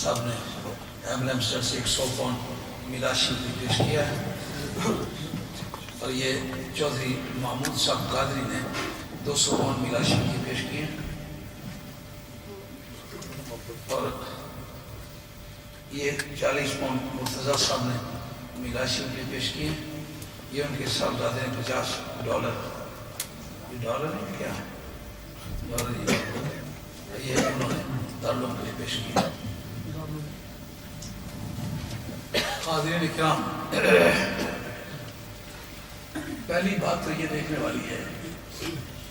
صاحب نے ایمبلمسٹر سے 100 پاؤنڈ میلاشی بھی پیش کیا ہے، اور یہ چودھری محمود صاحب قادری نے 200 پاؤنڈ میلاشی کی پیش کی ہے، اور یہ 40 پاؤنڈ مرتضیٰ صاحب نے میلاشی کے پیش کی ہے۔ یہ ان کے صاحبزادے نے $50 یہ ڈالر ہے کیا ڈالر، یہ انہوں نے دارالعلوم کے لیے پیش کیا۔ حاضرین اکرام، پہلی بات تو یہ دیکھنے والی ہے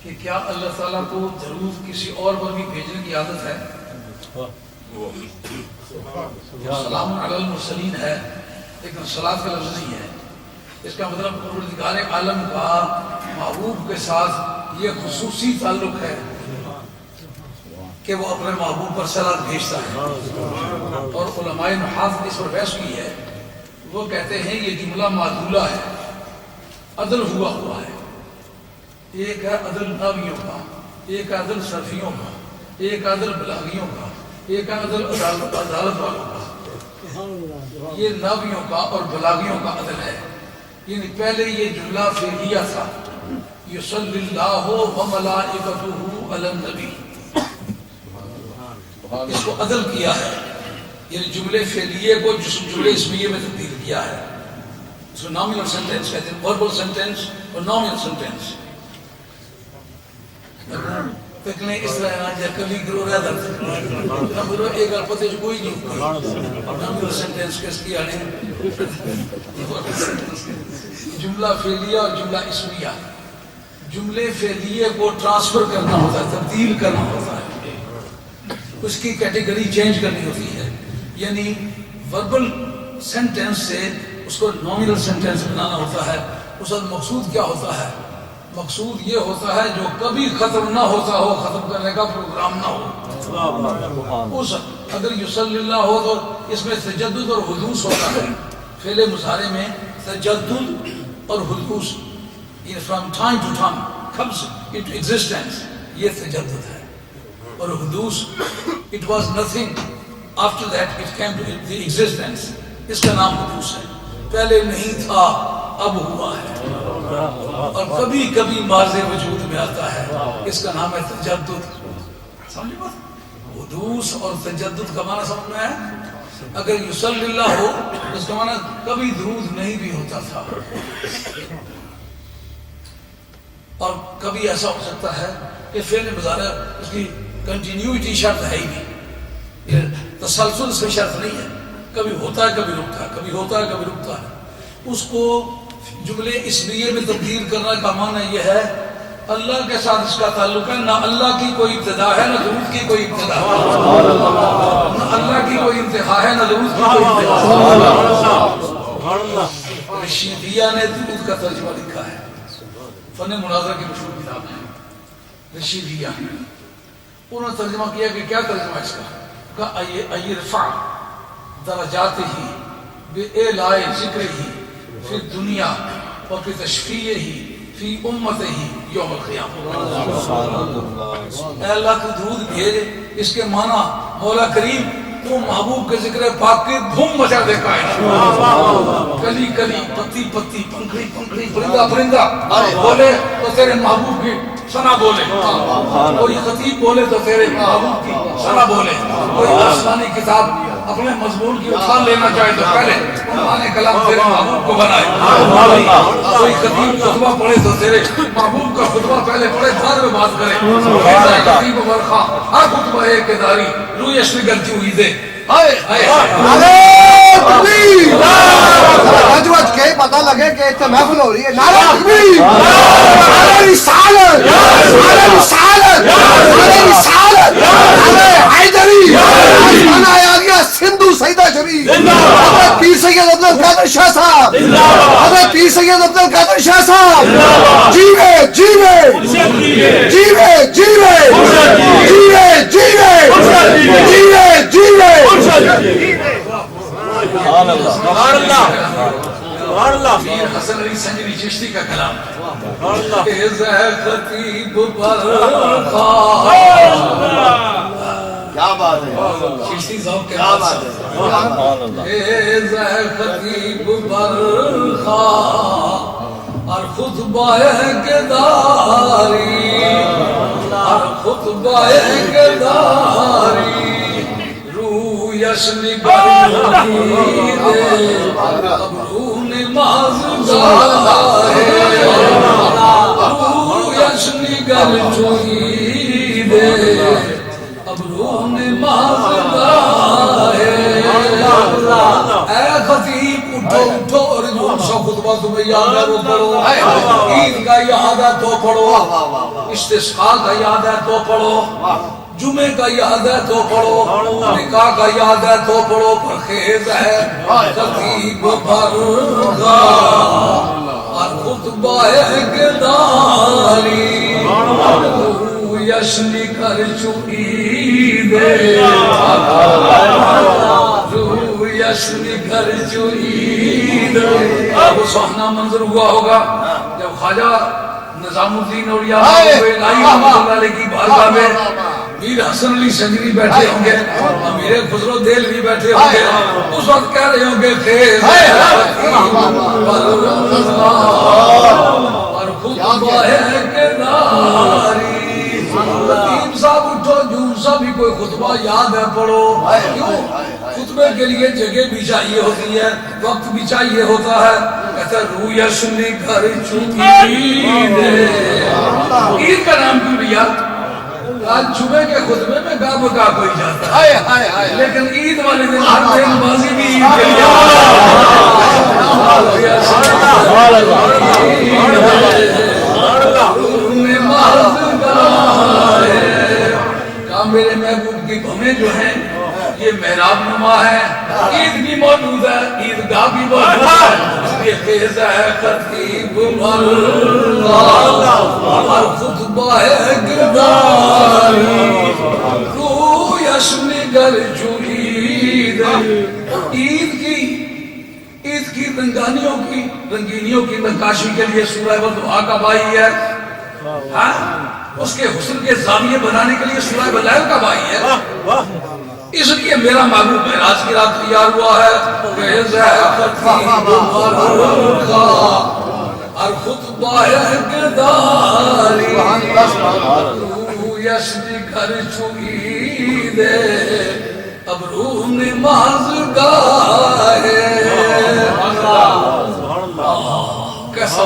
کہ کیا اللہ تعالیٰ کو ضرور کسی اور پر بھی بھیجنے کی عادت ہے؟ سلام علی المرسلین ہے لیکن صلاۃ کا لفظ نہیں ہے۔ اس کا مطلب پروردگار عالم کا محبوب کے ساتھ یہ خصوصی تعلق ہے کہ وہ اپنے محبوب پر صلاۃ بھیجتا ہے، اور علماء نحویٰ نے اس پر بحث کی ہے۔ وہ کہتے ہیں یہ جملہ معدولہ ہے، عدل ہوا ہے، ایک ہے عدل ناویوں کا، ایک ہے عدل صرفیوں کا، ایک عدل بلاغیوں کا، ایک ہے عدل عدالت والوں کا۔ یہ ناویوں کا اور بلاغیوں کا عدل ہے، یعنی پہلے یہ جملہ فعلیہ تھا، یصلی اللہ وملائکتہ علی النبی، اس کو عدل کیا ہے، یعنی جملے فعلیے کو جملے اسمیہ میں تبدیل کیا ہے۔ اس کو نامینل سینٹینس کہتے ہیں، وربل سینٹینس اور نامینل سینٹینس۔ تکلیں اس طرح نہ جا کبھی کرو رہا درد نہ بولو ایک الپتے جو کوئی نہیں نامینل سینٹینس کس کی آنے جملہ فعلیہ اور جملہ اسمیہ۔ جملے فعلیے کو ٹرانسفر کرنا ہوتا ہے، تبدیل کرنا ہوتا ہے، اس کی کیٹیگری چینج کرنی ہوتی ہے، یعنی وربل سینٹینس سے اس کو نامینل سینٹینس بنانا ہوتا ہے۔ اس وقت مقصود کیا ہوتا ہے؟ مقصود یہ ہوتا ہے جو کبھی ختم نہ ہوتا ہو، ختم کرنے کا پروگرام نہ ہو۔ اس اگر یصلی اللہ ہو تو اس میں تجدد اور حدوث ہوتا ہے، فعل مضارع میں تجدد اور حدوث، یہ from time to time comes into existence، یہ تجدد ہے۔ اور حدوث it was nothing after that it came to the existence، اس کا نام حدوث ہے، پہلے نہیں تھا اب ہوا ہے، اور کبھی کبھی ماضی وجود میں آتا ہے، اس کا نام ہے تجدد۔ سمجھے بات؟ حدوث اور تجدد کا معنی سمجھ میں ہے؟ اگر یصلی اللہ ہو اس کا معنی کبھی درود نہیں بھی ہوتا تھا، اور کبھی ایسا ہو سکتا ہے کہ فعل مضارع اس کی کنٹینیوٹی شرط ہے ہی نہیں، تسلسل اس کی شرط نہیں ہے، کبھی ہوتا ہے کبھی رکتا ہے، کبھی ہوتا ہے کبھی رکتا ہے۔ اس کو جملے اسمیہ میں تبدیل کرنے کا معنی یہ ہے اللہ کے ساتھ اس کا تعلق ہے، نہ اللہ کی کوئی ابتدا ہے نہ درود کی کوئی ابتدا ہے، نہ اللہ کی کوئی انتہا ہے نہ درود کی کوئی انتہا ہے۔ رشیدیہ نے درود کا ترجمہ لکھا ہے، فن مناظرہ کی مشہور کتاب ہے رشیدیہ، انہوں نے ترجمہ کیا کہ کیا ترجمہ اس کا؟ ایرفع درجاتہ بإعلاء ذکرہ فی الدنیا وفی تشفیعہ فی امتہ یوم القیامہ۔ اے اللہ تو درود بھیج، اس کے معنی مولا کریم تو محبوب کے ذکر پاک کے دھوم مچا دے کائنات، کلی کلی پتی پتی پنکھڑی پنکھڑی پرندہ پرندہ بولے تو تیرے محبوب کی ثنا بولے، کوئی خطیب بولے تو تیرے محبوب کی ثنا بولے، کوئی آسمانی کتاب اپنے مضمون کی اٹھا لینا چاہے تو پہلے عنوان کلام تیرے محبوب کو بنائے، کوئی خطیب خطبہ پڑھے تو تیرے محبوب کا خطبہ پہلے پڑھے بعد میں بات کرے۔ خطیب برخا ہر خطبہ ایک داری روی اشوی گلتی ہوئی دے، کے پتہ لگے کہ اتنے محفل ہو رہی ہے۔ نعرہ تکبیر، نعرہ رسالت، نعرہ رسالت، نعرہ رسالت، نعرہ حیدری، آسمان آیا گیا سندھو سیدہ شریف، حضرت پیر سید عبد القادر شاہ صاحب، حضرت پیر سید عبد القادر شاہ صاحب، جیوے جیوے جیوے جیوے جیوے جیوے جیوے جیوے۔ سبحان اللہ سبحان اللہ سبحان اللہ۔ پیر حسن علی سنجری چشتی کا کلام خطیب برخا کیا بات ہے چشتی صاحب کیا بات ہے اے خطیب برخواہ اور خطبہ کے داری اور خطبہ کے داری رویش نگر ابرو نماز گاہے رویش نگر چوہیدے ابرو نماز گاہے اے خطیب اٹھو اٹھو اور جو سا خطبہ تمہیں یاد ہے وہ پڑھو عید کا یاد ہے تو پڑھو استسقاء کا یاد ہے تو پڑھو جمعے کا یاد ہے تو پڑھو نکاح کا یاد ہے تو پڑھو پرخیز ہے خطیب برخواہ اور خطبہ کے داری یشنی کر چکی دے یشنی کر چکی دے وہ سہنا منظر ہوا ہوگا جب خواجہ نظام الدین اولیاء رحمۃ اللہ علیہ کی بارگاہ میں میر حسن علی سنجری بیٹھے ہوں گے امیر خسرو دہلوی بیٹھے ہوں گے اس وقت کہہ رہے ہوں گے خیز اور خطبہ کے داری خطیب صاحب اٹھو جون سا بھی کوئی خطبہ یاد ہے پڑھو کیوں خطبے کے لیے جگہ بھی چاہیے ہوتی ہے وقت بھی چاہیے ہوتا ہے کہتا ہے رویشنی گھر چکی دے عید کا نام کیوں لیا آج جمعے کے خطبے میں گا بگا کوئی جاتا ہے لیکن عید والے دن ہر دن بازی بھی عید کے لیے میرے محبوب کی بھویں جو ہیں یہ محراب نما ہے عید بھی موجود ہے عید گاہ بھی موجود ہے اس لیے خیز ہے خطیب برخواہ اور خطبہ کے داری رویش نگر چوہید عید کی رنگینیوں کی نقاشی کے لیے سورہ والدعا کا بائی ہے اس کے حسن کے زاویے بنانے کے لیے سورہ بلیل کا بائی ہے اس لیے میرا محبوب معراج کی رات تیار ہوا ہے خیز ہے خطیب برخواہ اور خطبہ کے داری رویش نگر چوہید ابرو نماز گاہے کیسا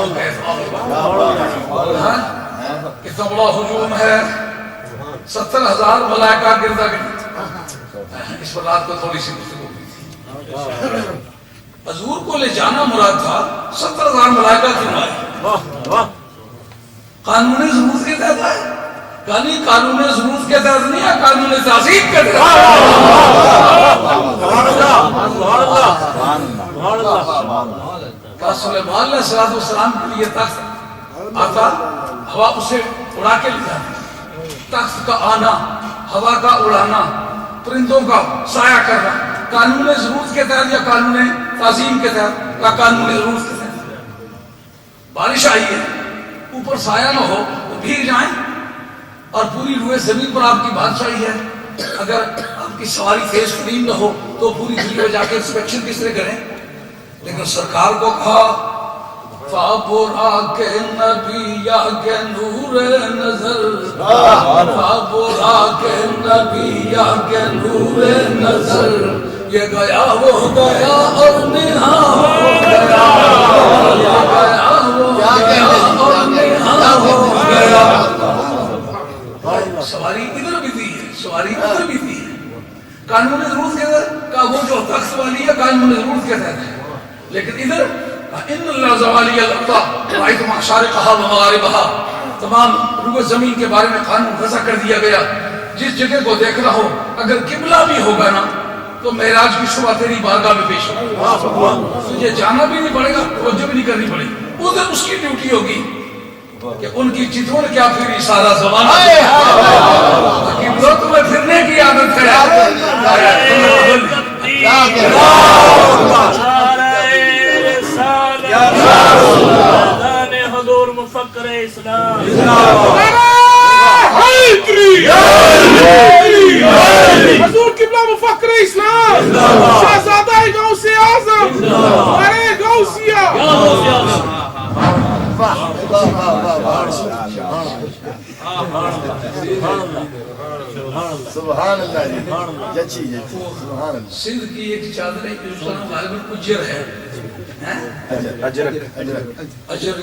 کتنا بڑا ہجوم ہے 70,000 ملائکہ گردا گرد اس پر رات کو تھوڑی سی گفتگو ہوئی تھی حضور کو لے جانا مراد تھا 70,000 ملائکہ کیوں آئے قانون ضرورت کے تحت آئے قانون ضرورت کے تحت نہیں ہے قانون تعظیم کے تحت کیا سلیمان علیہ السلام کے لیے تخت آتا ہوا اسے اڑا کے لے جاتی تخت کا آنا ہوا کا اڑانا پرندوں کا سایہ کرنا قانون ضرورت کے تحت یا قانون تعظیم کے تحت یا قانون ضرورت کے تحت بارش آئی ہے اوپر سایہ نہ ہو تو بھیگ جائیں اور پوری روئے زمین پر آپ کی بادشاہی ہے اگر آپ کی سواری تیز قدیم نہ ہو تو پوری دلی میں جا کے انسپیکشن کس طرح کریں لیکن سرکار کو کہا فابرا کے نبی یا کے نور نظر فابرا کے نبی یا کے نور نظر یہ گیا وہ گیا اور نہا ہو گیا یہ گیا وہ گیا اور نہا ہو گیا سواری ادھر بھی دی ہے سواری ادھر بھی دی ہے قانون ضرورت کے تحت کا وہ جو تخت والی ہے قانون ضرورت کے تحت ہے لیکن ادھر ان اللہ زوالی الارض رأیت مشارقها ومغاربها تمام روح زمین کے بارے میں قانون وضع کر دیا گیا جس جگہ کو دیکھنا ہو اگر قبلہ بھی ہوگا نا تو معراج کی صبح تیری بارگاہ میں پیش ہوگا تجھے جانا بھی نہیں پڑے گا توجہ بھی نہیں کرنی پڑے گی ادھر اس کی ڈیوٹی ہوگی کہ ان کی چتروں نے کیا پھری سارا زمانہ قبلہ تمہیں پھرنے کی عادت ہے حضور مفکر اسلام سبحان اللہ جی جچی جچی سبحان اللہ سندھ کی ایک چادر ہے کہ اس کا نام غالباً اجر ہے اجر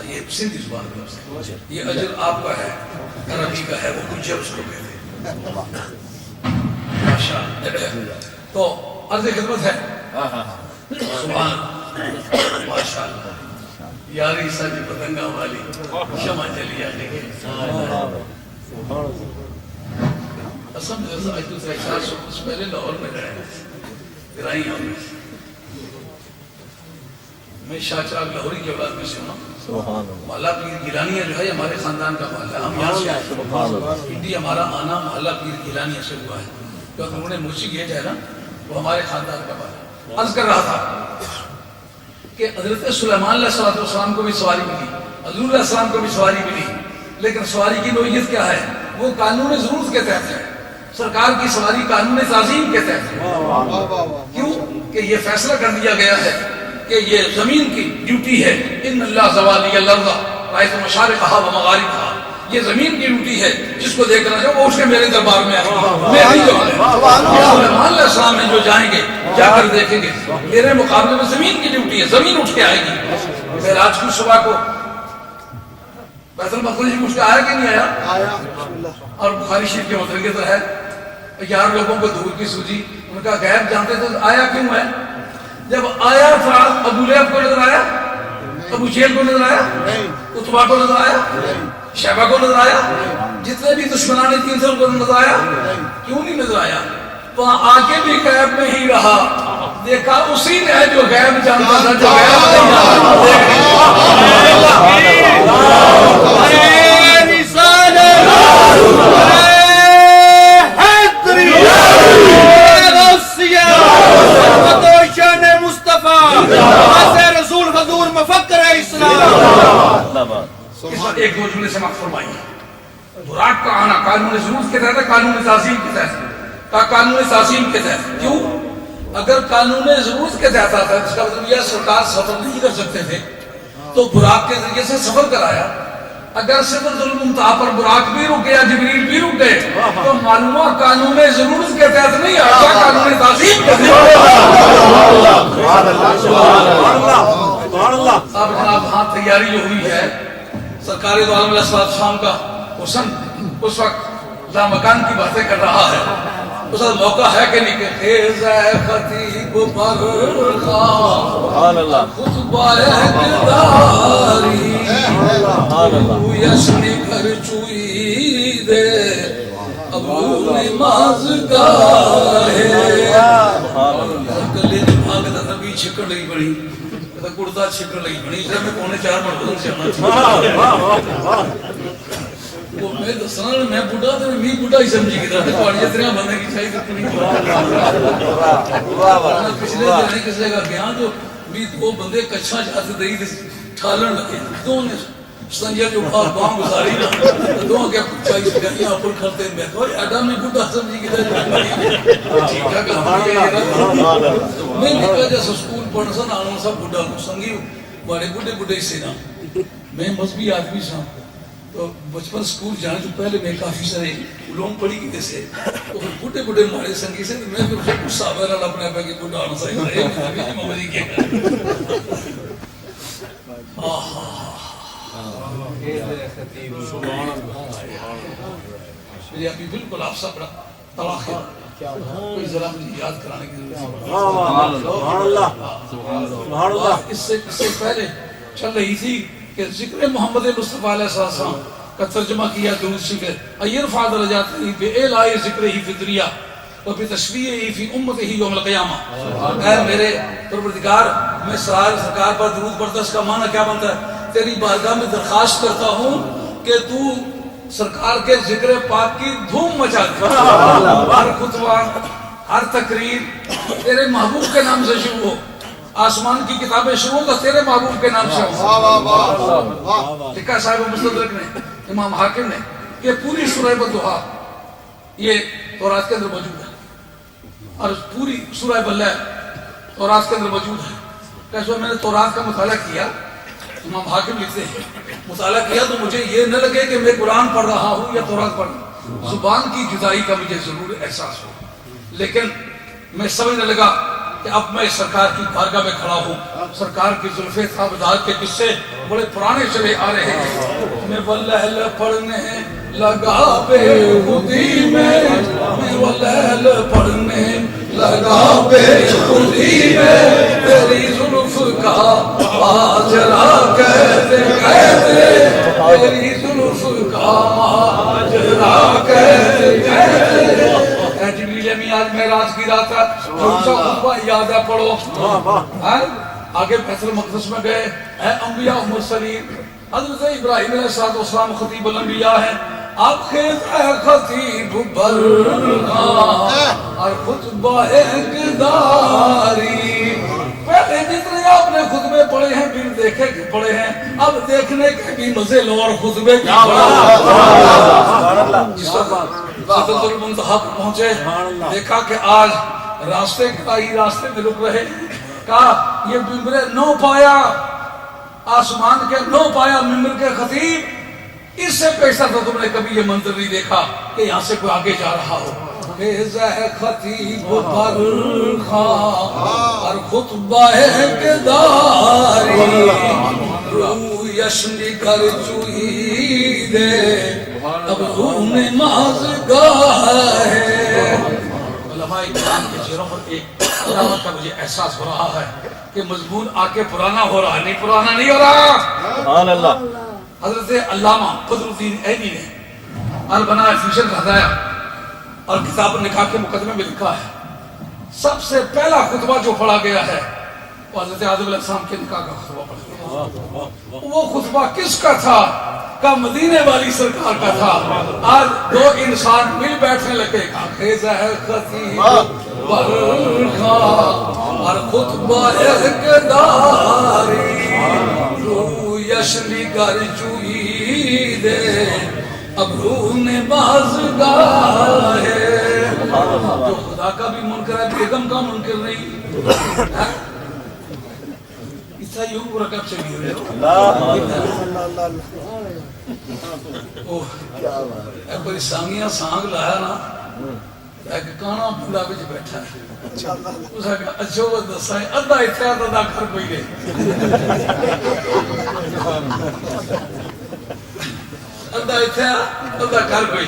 یہ سندھی زبان میں لفظ ہے یہ اجر آپ کا ہے عربی کا ہے وہ اجر اس کو کہتے ہیں ماشاءاللہ تو عرض خدمت ہے سبحان ماشاءاللہ یاری ساجی پتنگا والی شمع چلی آنے کے اصلا جیسا آج دوسرا احساس اس پہلے لاہور میں رہے گرائی ہوں میں شاہ چراغ لاہوری کے اولاد میں سے ہوں محلہ پیر گیلانیہ جو ہے ہمارے خاندان کا محلہ ہے ہم یہاں سے آئے انڈی ہمارا آنا محلہ پیر گیلانیہ سے ہوا ہے جو انہوں نے مرشی گیٹ ہے نا وہ ہمارے خاندان کا محلہ عرض کر رہا تھا کہ حضرت سلیمان علیہ السلام کو بھی سواری ملی حضور علیہ السلام کو بھی سواری ملی لیکن سواری کی نوعیت کیا ہے وہ قانون ضرورت کے تحت ہے سرکار کی سواری قانون تعظیم کے تحت ہے کیوں کہ یہ فیصلہ کر دیا گیا ہے کہ یہ زمین کی ڈیوٹی ہے ان اللہ زوالی الارض رایت مشارقہا و مغاربہا یہ زمین کی ڈیوٹی ہے جس کو دیکھنا جو وہ اس کے میرے دربار میں آئے میری جو ہے سلیمان علیہ السلام میں جو جائیں گے جا کر دیکھیں گے میرے مقابلے میں زمین کی ڈیوٹی ہے زمین اٹھ کے آئے گی معراج کی صبح کو بیت المقدس میں اٹھ کے آیا کہ نہیں آیا اور بخاری شریف کے مترجم ہے 11 لوگوں کو دھول کی سوجی ان کا غیب جانتے تو آیا کیوں ہے جب آیا ابو لہب کو نظر آیا ابو جہل کو نظر آیا عتبہ کو نظر آیا شیبہ کو نظر آیا جتنے بھی دشمنان تین سو کو نظر آیا کیوں نہیں نظر آیا وہاں آگے بھی غیب میں ہی رہا دیکھا اسی نے جو غیب جانتا تھا جو ایک دو جملے سے مقصد فرمائیے براق کا آنا قانون ضرورت کے تحت ہے قانون تعظیم کے تحت کا قانون تعظیم کے تحت کیوں اگر قانون ضرورت کے تحت آتا ہے جس کا مطلب یہ سرکار سفر نہیں کر سکتے تھے تو براق کے ذریعے سے سفر کرایا اگر سدرۃ المنتہا پر براق بھی رک گیا جبریل بھی رک گئے تو معلومہ قانون ضرورت کے تحت نہیں آتا قانون تعظیم کے تحت اب جناب ہاں تیاری جو ہوئی ہے سرکار دو عالم علیہ السلام کا حسن اس وقت لامکان کی باتیں کر رہا ہے اس وقت موقع ہے کہ نہیں کہ خیز ہے خطیب برخواہ خطبہ اقتداری تو یشنی گھر چوئی دے ابو نماز گاہے کلے نماغ دا نبی چھکڑ لگی بڑی کڑتا چھکڑ لگی بڑی اسے میں پونے 4 مرتبہ سے آنا چھکڑ وہ میں دسنا میں بڑھا تھا میں بڑھا ہی سمجھی گیا تھا پہاڑی اتنا بندے کی چاہی تک نہیں پچھلے دنے کس لے گا گیا تو بھی دو بندے کچھا جاتے دئی ٹھالن لگے دو نے سنجھا جو باہم گزاری نا دو آگے چاہی سے گیا پر کھلتے میں تو ایڈا میں بڑھا سمجھی گیا تھا ٹھیک ہے میں نکا جیسا سکول پڑھنا سا نانا سا بڑھا سنگی بڑے بڑھے بڑھے سے نا میں مذہبی آدمی سا تو بچپن سکول جانے جو پہلے میں کافی سارے علوم پڑھی کی تھے تو پھر بڑھے بڑھے مارے سنگی سے میں پھر اسے کچھ صحابہ رہا اپنے پہ کہ بڑھا آنا سا ہے میں مبری کیا میری ابھی بالکل آپ سا بڑا طلاق ہے کوئی ذرا مجھے یاد کرانے کی ضرورت اس سے پہلے چل رہی تھی کہ ذکر محمد مصطفیٰ علیہ السلام کا ترجمہ کیا درود شریف ایرفع درجاتہ بإعلاء ذکرہ فی الدنیا و بتشفیعہ فی امتہ یوم القیامہ اے میرے پروردگار میں سرکار پر درود پڑھتا اس کا معنی کیا بنتا ہے تیری بارگاہ میں درخواست کرتا ہوں کہ تو سرکار کے ذکر پاک کی دھوم مچا دے ہر خطبہ ہر تقریر تیرے محبوب کے نام سے شروع ہو آسمان کی کتابیں شروع تو تیرے محبوب کے نام سے ہو لکھا صاحب مستدرک نے امام حاکم نے کہ پوری سورہ بضحیٰ یہ تورات کے اندر موجود ہے اور پوری سورہ بلہ تورات کے اندر موجود ہے کیسے میں نے تورات کا مطالعہ کیا امام حاکم لکھتے ہیں مطالعہ کیا تو مجھے یہ نہ لگے کہ میں قرآن پڑھ رہا ہوں یا تورات پڑھ رہا ہوں زبان کی جدائی کا مجھے ضرور احساس ہو، لیکن میں سمجھنے لگا کہ اب میں سرکار کی بارگاہ میں کھڑا ہوں. سرکار کی زلفے تابدار کے قصے بڑے پرانے چلے آ رہے ہیں. میں واللہل پڑھنے لگا بے خودی میں واللہل پڑھنے لگا بے خودی میں تیری زلف کا ماجرا کہتے کہتے تیری زلف کا ماجرا کہتے کہتے. جبریل امین آج معراج کی رات ہے، جو سا خطبہ یاد ہے پڑھو. آگے بیت المقدس میں گئے، اے انبیاء و مرسلین. حضرت ابراہیم علیہ السلام خطیب الانبیاء ہیں. آپ خیز اے خطیب برخاں اور خطبہ اقداری. پہلے جتنے آپ نے خطبے پڑھے ہیں پھر دیکھے کہ پڑھے ہیں، اب دیکھنے کے بھی مزے لو اور خطبے بھی پڑھے. سدرۃ المنتہا پر پہنچے، دیکھا کہ آج راستے میں رک رہے. کہا یہ ممبر نو پایا، آسمان کے نو پایا ممبر کے خطیب، اس سے پیشتر تو تم نے کبھی یہ منظر نہیں دیکھا کہ یہاں سے کوئی آگے جا رہا ہو. خطیب برخاں اور خطبہ اقداری رویش نگر چوئی دے اب روم مازگاہ ہے. علماء کرام کے چہروں پر ایک علامت کا مجھے احساس ہو رہا ہے کہ مضمون آ کے پرانا ہو رہا ہے. نہیں پرانا نہیں ہو رہا. سبحان اللہ. حضرت علامہ بدر الدین عینی نے البناء فی شرح الہدایہ اور کتاب النکاح کے مقدمے میں لکھا ہے سب سے پہلا خطبہ جو پڑھا گیا ہے وہ حضرت آدم علیہ السلام کے نکاح کا خطبہ پڑھا گیا. وہ خطبہ کس کا تھا؟ کا مدینے والی سرکار کا تھا. آج دو انسان مل بیٹھنے لگے گا خیز ہے خطیب برخاں اور خطبہ اقداری رویش نگر چوئی دے اب روم بازگاہ ہے. جو خدا کا بھی منکر ہے بیگم کا منکر نہیں. ایسا یوں رکب چلی ہوئے ایک بڑی سانگیاں سانگ لایا نا ایک کانا بھولا بچ بیٹھا ہے. اس نے کہا اچھو وہ دسائیں ادھا اتھا ادھا کر کوئی گئے. ادھا اتھا ادھا کر کوئی.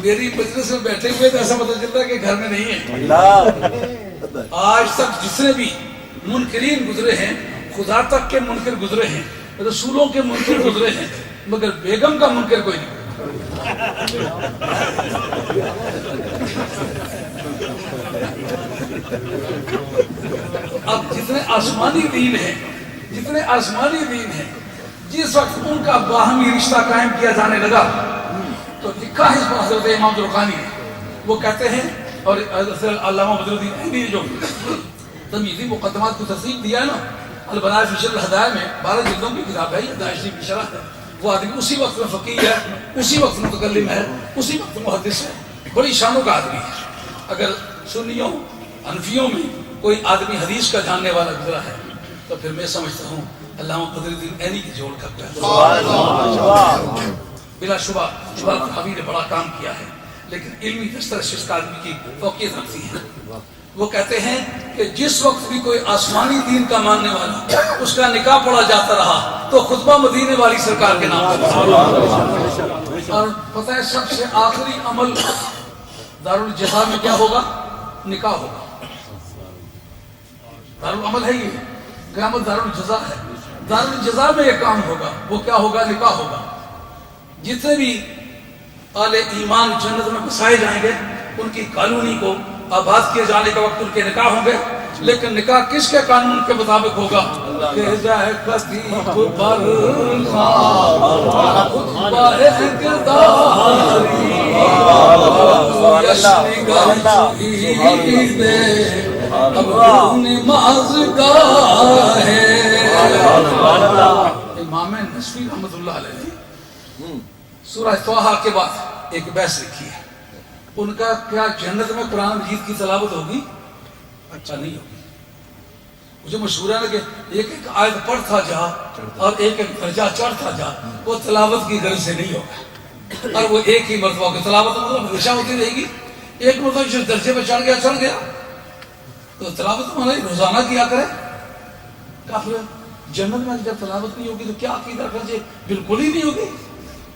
میری مجلس میں بیٹھے ہوئے تو ایسا پتہ چلتا ہے کہ گھر میں نہیں ہے. آج تک جتنے بھی منکرین گزرے ہیں خدا تک کے منکر گزرے ہیں، رسولوں کے منکر گزرے ہیں، مگر بیگم کا منکر کوئی نہیں. اب جتنے آسمانی دین ہیں جس وقت ان کا باہمی رشتہ قائم کیا جانے لگا تو لکھا ہے اس پر حضرت امام درخانی نے. وہ کہتے ہیں اور حضرت علامہ بدر الدین عینی نے جو تمیزی مقدمات کو ترتیب دیا ہے نا البناء فی شرح الہدایہ میں 12 جلدوں کی کتاب ہے. یہ ہدایہ شریف کی شرح ہے. وہ آدمی اسی وقت میں فقیہ ہے، اسی وقت متکلم ہے، اسی وقت محدث ہے، بڑی شانوں کا آدمی ہے. اگر سنیوں حنفیوں میں کوئی آدمی حدیث کا جاننے والا گزرا ہے تو پھر میں سمجھتا ہوں علامہ بدر الدین عینی کی جوڑ کرتا ہے. بلا شبہ حبیب نے بڑا کام کیا ہے، لیکن علمی دسترس اس کا آدمی کی فوقیت رکھتی ہے. وہ کہتے ہیں کہ جس وقت بھی کوئی آسمانی دین کا ماننے والا اس کا نکاح پڑھا جاتا رہا تو خطبہ مدینے والی سرکار کے نام پر. اور پتہ ہے سب سے آخری عمل دارالجزا میں کیا ہوگا؟ نکاح ہوگا. دارالعمل ہے یہ، قیامت دارالجزا ہے. دارالجزا میں یہ کام ہوگا. وہ کیا ہوگا؟ نکاح ہوگا. جتنے بھی اہل ایمان جنت میں بسائے جائیں گے ان کی کالونی کو آباد کیے جانے کا وقت ان کے نکاح ہوں گے. لیکن نکاح کس کے قانون کے مطابق ہوگا؟ امام نصفی رحمۃ اللہ علیہ نے سورہ طٰہٰ کے بعد ایک بحث لکھی ہے. ان کا کیا جنت میں قرآن مجید کی تلاوت ہوگی؟ اچھا نہیں ہوگی. مجھے مشہور ہے نا کہ ایک ایک آیت پڑھتا جا اور ایک ایک درجہ چڑھتا جا، وہ تلاوت کی غرض سے نہیں ہوگا، اور وہ ایک ہی مرتبہ کی تلاوت مطلب ہمیشہ ہوتی رہے گی۔ ایک مرتبہ جس درجے پہ چڑھ گیا تو تلاوت ہمارے روزانہ کیا کرے۔ کافر جنت میں جب تلاوت نہیں ہوگی تو کیا عقیدہ رکھنا چاہیے؟ بالکل ہی نہیں ہوگی۔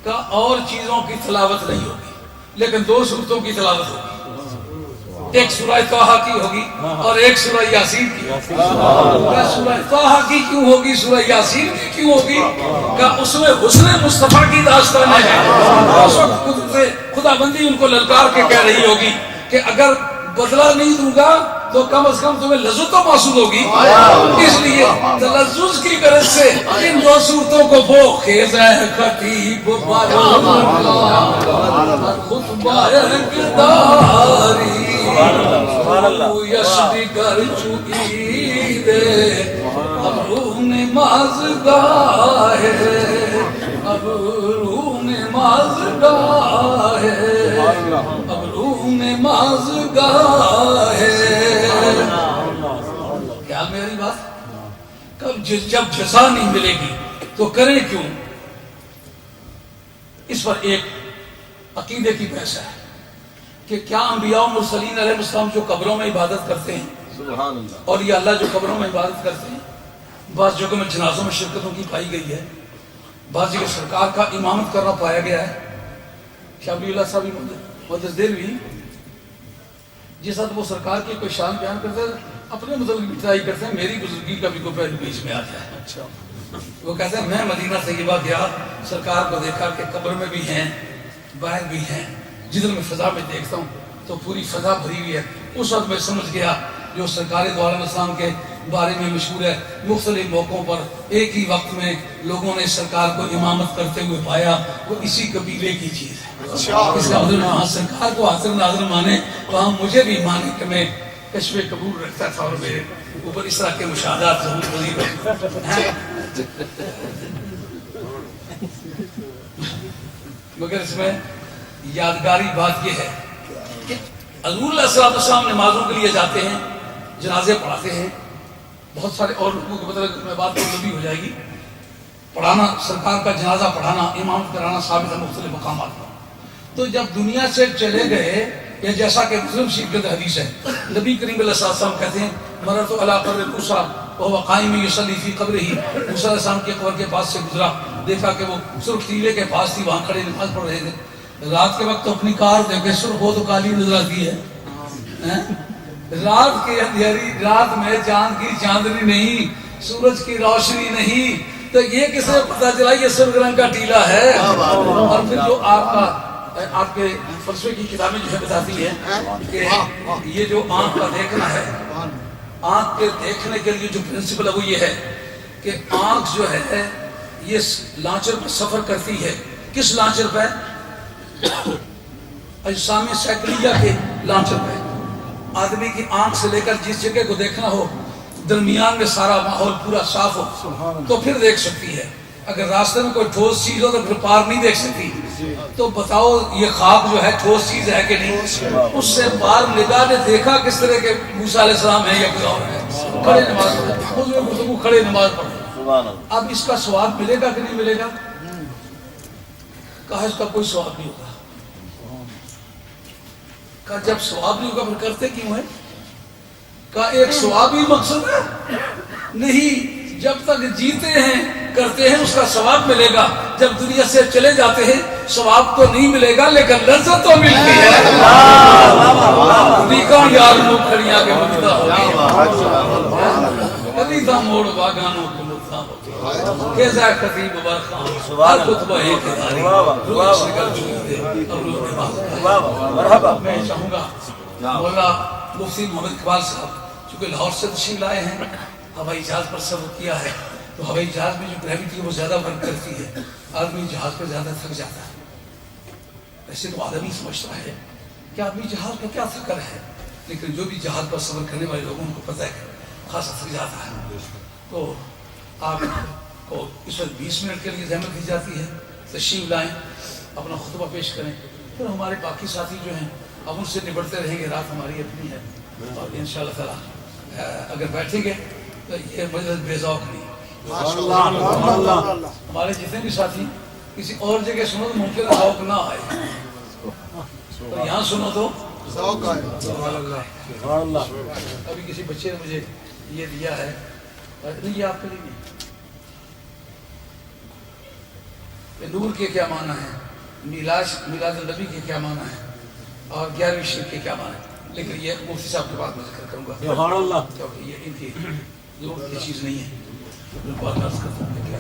کہ اور چیزوں کی تلاوت نہیں ہوگی لیکن دو صورتوں کی تلاوت ہوگی، ایک سورہ طٰہٰ کی ہوگی اور ایک سورہ یاسین کی۔ سورہ طٰہٰ کی کیوں ہوگی، سورہ یاسین کی کیوں ہوگی؟ کہ اس میں حسن مصطفیٰ کی داستانیں ہیں۔ اس وقت خدا بندی ان کو للکار کے کہہ رہی ہوگی کہ اگر بدلہ نہیں دوں گا تو کم از کم تمہیں لذت تو محسوس ہوگی۔ اس لیے تلذذ کی غرض سے ان دو صورتوں کو وہ خیز ہے خطیب خطبہ کرداری یشتی کر چکی دے اب روح نماز گاہ اب روح نماز گاہ اب روح نماز گاہ۔ کیا میری بات؟ کب جب جزا نہیں ملے گی تو کریں کیوں؟ اس پر ایک عقیدے کی بحث ہے کہ کیا انبیاء و مرسلین علیہ السلام جو قبروں میں عبادت کرتے ہیں اور یہ اللہ جو قبروں میں عبادت کرتے ہیں، بعض جگہوں میں جنازوں میں شرکتوں کی پائی گئی ہے، بعض جگہ سرکار کا امامت کرنا پایا گیا ہے۔ شاہ ولی اللہ صاحب محدث دہلوی جس حد وہ سرکار کی کوئی شان بیان کرتے ہیں اپنے مطلب کی ٹرائی کرتے ہیں میری بزرگی کا بھی کوئی پہلو بیچ میں آ جائے۔ وہ کہتے ہیں میں مدینہ طیبہ گیا، سرکار کو دیکھا کہ قبر میں بھی ہیں باہر بھی ہیں، جدھر میں فضا میں دیکھتا ہوں تو پوری فضا بھری ہوئی ہے۔ اس وقت میں سمجھ گیا جو سرکار دو عالم السلام کے بارے میں مشہور ہے، مختلف موقعوں پر ایک ہی وقت میں لوگوں نے سرکار کو امامت کرتے ہوئے پایا، وہ اسی قبیلے کی چیز ہے۔ اس کا مطلب وہاں سرکار کو حاضر ناظر مانے وہاں مجھے بھی مانے کہ میں کشف قبول رکھتا تھا اور میرے اوپر اس طرح کے مشاہدات ضرور ہوئی۔ مگر اس میں یادگاری بات یہ ہے کہ حضور علیہ السلام نمازوں کے لیے جاتے ہیں، جنازے پڑھاتے ہیں، بہت سارے اور لوگوں کو مطلب میں بات لمبی ہو جائے گی۔ پڑھانا، سرکار کا جنازہ پڑھانا، امامت کرانا ثابت ہے مختلف مقامات پر۔ تو جب دنیا سے چلے گئے، یا جیسا کہ مسلم شریف کے حدیث ہے، نبی کریم علیہ السلام کہتے ہیں مررت علی قبر موسیٰ وہو قائم یصلی فی قبرہ، موسیٰ علیہ السلام کی قبر کے پاس سے گزرا، دیکھا کہ وہ سرخ ٹیلے کے پاس تھی، وہاں کھڑے نماز پڑھ رہے تھے۔ رات کے وقت تو اپنی کار دیکھ کے سرخ ہو تو کالی نظر آتی ہے، رات کے اندھیری رات میں چاند کی چاندنی نہیں، سورج کی روشنی نہیں، تو یہ کسے پتا چلا یہ سرخ رنگ کا ٹیلا ہے؟ اور پھر جو آپ کے فلسفے کی کتابیں جو ہے بتاتی ہیں کہ یہ جو آنکھ کا دیکھنا ہے، آنکھ کے دیکھنے کے لیے جو پرنسپل ہے وہ یہ ہے کہ آنکھ جو ہے یہ لانچر پر سفر کرتی ہے۔ کس لانچر پہ؟ اجسام سیکلیہ کے لانچر پہ۔ آدمی کی آنکھ سے لے کر جس جگہ کو دیکھنا ہو، درمیان میں سارا ماحول پورا صاف ہو تو پھر دیکھ سکتی ہے۔ اگر راستے میں کوئی ٹھوس چیز ہو تو پھر پار نہیں دیکھ سکتی۔ تو بتاؤ یہ خاک جو ہے ٹھوس چیز ہے کہ نہیں؟ اس سے پار نگاہ نے دیکھا کس طرح کے موسیٰ علیہ السلام ہے یا کوئی اور ہے؟ کھڑے نماز پڑھو، کھڑے نماز پڑھو۔ اب اس کا ثواب ملے گا کہ نہیں ملے گا؟ کہا اس کا کوئی ثواب نہیں ہوگا۔ کہا جب ثواب نہیں ہوگا پھر کرتے کیوں ہے؟ کہا ایک ثواب ہی مقصد ہے نہیں، جب تک جیتے ہیں کرتے ہیں اس کا ثواب ملے گا، جب دنیا سے چلے جاتے ہیں ثواب تو نہیں ملے گا لیکن لذت تو ملتی ہے۔ دیکھا یار لوگ کھڑیاں کے مجدہ ہوگی کبھی تھا موڑ باغانوں کے مددہ ہوگی کیسا خطیب برخان ہر خطبہ ایک اداری روح سے کر چکی دے اب روح نے بات۔ میں چاہوں گا مولا مفتی محمد اقبال صاحب چونکہ لاہور سے تشریف لائے ہیں، ہوائی جہاز پر سفر کیا ہے تو ہوائی جہاز میں جو گریویٹی ہے وہ زیادہ ورک کرتی ہے، آدمی جہاز پہ زیادہ تھک جاتا ہے۔ ایسے تو آدمی سمجھتا ہے کہ آدمی جہاز پہ کیا تھکر ہے، لیکن جو بھی جہاز پر سفر کرنے والے لوگوں کو پتہ ہے کہ خاصا تھک جاتا ہے۔ تو آپ کو اس وقت 20 منٹ کے لیے زحمت دی جاتی ہے، تشریف لائیں، اپنا خطبہ پیش کریں، پھر ہمارے باقی ساتھی جو ہیں اب ان سے نبڑتے رہیں گے، رات ہماری اپنی ہے اور انشاءاللہ تعالی اگر بیٹھیں گے تو یہ مجلس بے ذوق نہیں. اللہ ہمارے جتنے بھی ساتھی کسی اور جگہ سنو تو ممکن ہے ذوق نہ آئے, اور یہاں سنو تو ذوق آئے. اللہ ابھی کسی بچے نے مجھے یہ دیا ہے, نہیں یہ آپ کے لیے نہیں, کہ نور کے کیا معنی ہے, میلاد النبی کے کیا معنی ہے, اور 11ویں شب کے کیا معنی ہے, لیکن یہ مفتی صاحب کے بعد میں ذکر کروں گا سبحان اللہ. کیونکہ یہ ان کی ضرورت کی چیز نہیں ہے. بالکل عرض کرتا ہوں کہ کیا